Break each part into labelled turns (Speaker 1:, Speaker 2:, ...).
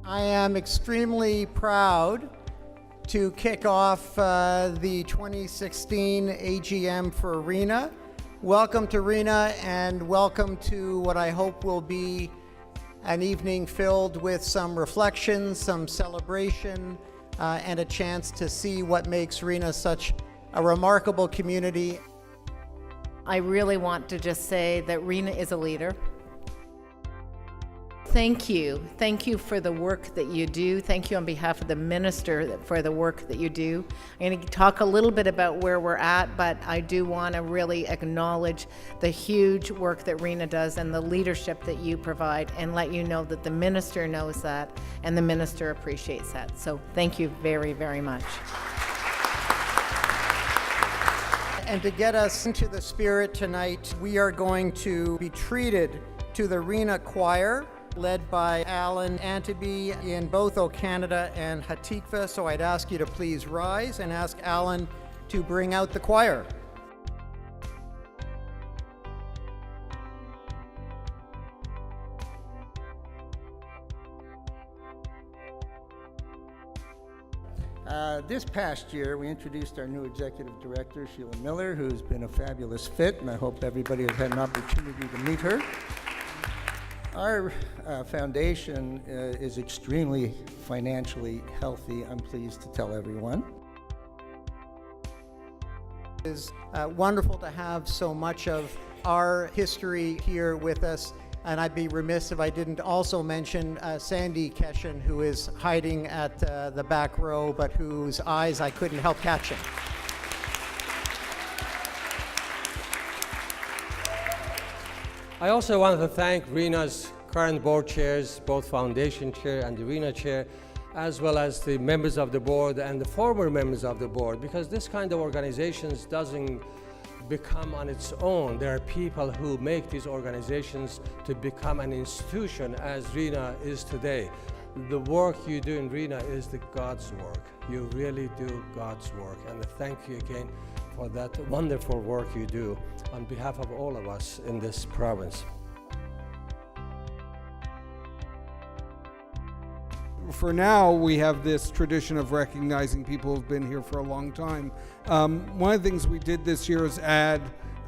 Speaker 1: I am extremely proud to kick off the 2016 AGM for Reena. Welcome to Reena, and welcome to what I hope will be an evening filled with some reflection, some celebration, and a chance to see what makes Reena such a remarkable community.
Speaker 2: I really want to just say that Reena is a leader. Thank you. Thank you for the work that you do. Thank you on behalf of the minister for the work that you do. I'm going to talk a little bit about where we're at, but I do want to really acknowledge the huge work that Reena does and the leadership that you provide, and let you know that the minister knows that and the minister appreciates that. So thank you very, very much.
Speaker 1: And to get us into the spirit tonight, we are going to be treated to the Reena Choir, led by Alan Antiby in both O-Canada and Hatikva. So I'd ask you to please rise and ask Alan to bring out the choir.
Speaker 3: This past year, we introduced our new executive director, Sheila Miller, who's been a fabulous fit, and I hope everybody has had an opportunity to meet her. Our foundation is extremely financially healthy, I'm pleased to tell everyone.
Speaker 1: It is wonderful to have so much of our history here with us, and I'd be remiss if I didn't also mention Sandy Keshen, who is hiding at the back row, but whose eyes I couldn't help catching.
Speaker 4: I also wanted to thank Reena's current board chairs, both foundation chair and the Reena chair, as well as the members of the board and the former members of the board, because this kind of organizations doesn't become on its own. There are people who make these organizations to become an institution, as Reena is today. The work you do in Reena is God's work. You really do God's work, and thank you again for that wonderful work you do on behalf of all of us in this province.
Speaker 5: For now, we have this tradition of recognizing people who've been here for a long time. One of the things we did this year is add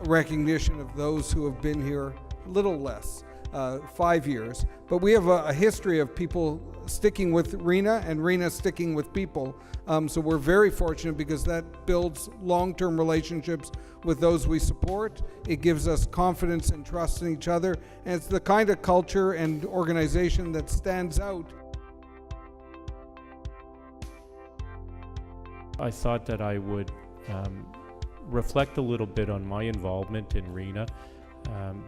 Speaker 5: recognition of those who have been here a little less, 5 years. But we have a history of people sticking with Reena and Reena sticking with people. So we're very fortunate because that builds long-term relationships with those we support. It gives us confidence and trust in each other. And it's the kind of culture and organization that stands out.
Speaker 6: I thought that I would reflect a little bit on my involvement in Reena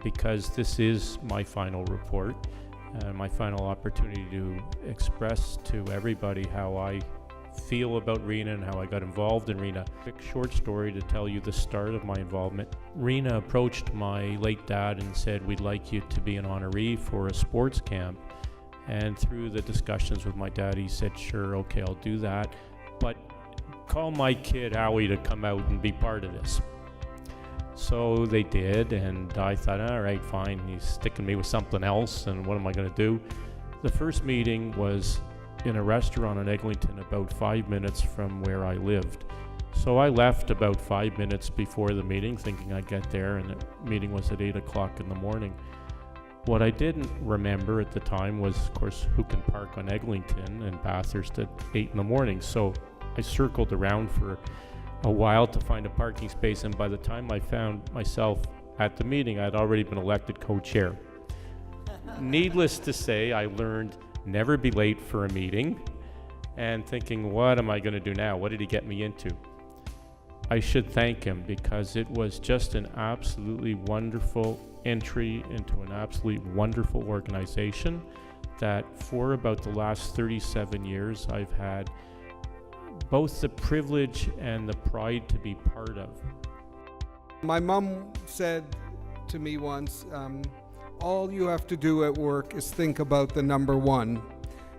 Speaker 6: because this is my final report, my final opportunity to express to everybody how I feel about Reena and how I got involved in Reena. Quick short story to tell you the start of my involvement. Reena approached my late dad and said, "We'd like you to be an honoree for a sports camp." And through the discussions with my dad, he said, "Sure, okay, I'll do that. But call my kid Howie to come out and be part of this." So they did, and I thought, all right, fine, he's sticking me with something else, and what am I going to do? The first meeting was in a restaurant in Eglinton, about 5 minutes from where I lived. So I left about 5 minutes before the meeting, thinking I'd get there, and the meeting was at 8 o'clock in the morning. What I didn't remember at the time was, of course, who can park on Eglinton and Bathurst at 8 in the morning. So I circled around for a while to find a parking space, and by the time I found myself at the meeting, I'd already been elected co-chair. Needless to say, I learned never be late for a meeting, and thinking, what am I going to do now? What did he get me into? I should thank him, because it was just an absolutely wonderful entry into an absolutely wonderful organization that for about the last 37 years I've had both the privilege and the pride to be part of.
Speaker 5: My mom said to me once, all you have to do at work is think about the number one.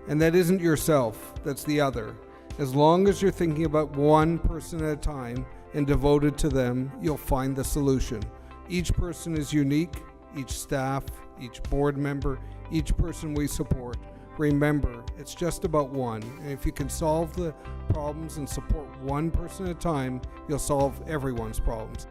Speaker 5: And that isn't yourself, that's the other. As long as you're thinking about one person at a time and devoted to them, you'll find the solution. Each person is unique, each staff, each board member, each person we support. remember, it's just about one. And if you can solve the problems and support one person at a time, you'll solve everyone's problems.